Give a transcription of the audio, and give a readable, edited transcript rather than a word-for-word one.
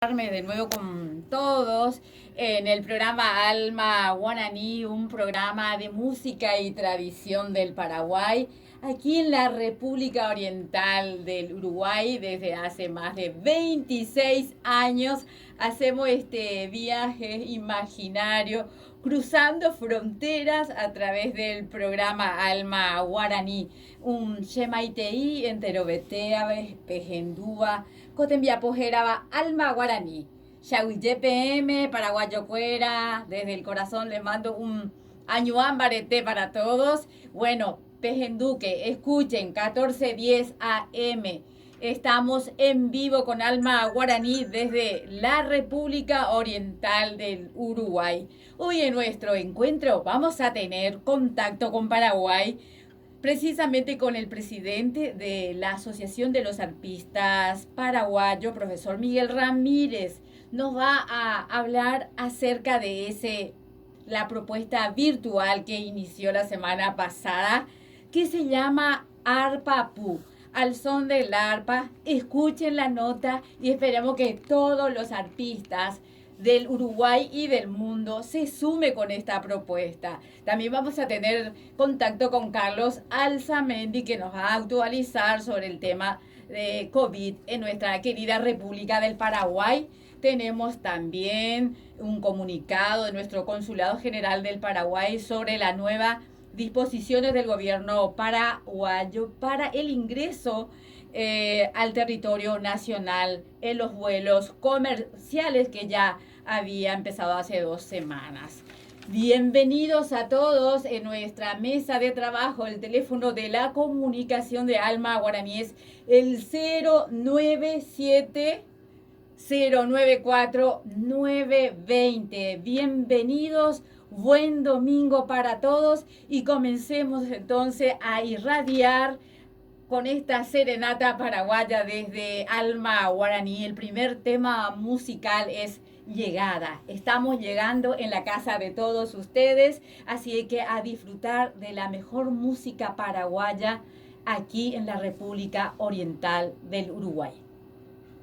De nuevo con todos en el programa Alma Guaraní, un programa de música y tradición del Paraguay, aquí en la República Oriental del Uruguay. Desde hace más de 26 años hacemos este viaje imaginario, cruzando fronteras a través del programa Alma Guaraní, un Shemaitei, Enterobetea, Pejendúa, Cotembiapojeraba, Alma Guaraní, Yahuille PM, Paraguayo Cuera. Desde el corazón les mando un añuán barete para todos. Bueno, Pejenduque, escuchen, 14:10 AM. Estamos en vivo con Alma Guaraní desde la República Oriental del Uruguay. Hoy en nuestro encuentro vamos a tener contacto con Paraguay, precisamente con el presidente de la Asociación de los Arpistas Paraguayos, profesor Miguel Ramírez. Nos va a hablar acerca de la propuesta virtual que inició la semana pasada, que se llama Arpapú. Al son del arpa, escuchen la nota y esperemos que todos los arpistas del Uruguay y del mundo se sume con esta propuesta. También vamos a tener contacto con Carlos Alzamendi, que nos va a actualizar sobre el tema de COVID en nuestra querida República del Paraguay. Tenemos también un comunicado de nuestro Consulado General del Paraguay sobre la nueva disposiciones del gobierno paraguayo para el ingreso al territorio nacional en los vuelos comerciales que ya había empezado hace 2 semanas. Bienvenidos a todos en nuestra mesa de trabajo. El teléfono de la comunicación de Alma Guaraní es el 097 094 920. Bienvenidos, buen domingo para todos y comencemos entonces a irradiar con esta serenata paraguaya desde Alma Guaraní. El primer tema musical es Llegada. Estamos llegando en la casa de todos ustedes, así que a disfrutar de la mejor música paraguaya aquí en la República Oriental del Uruguay.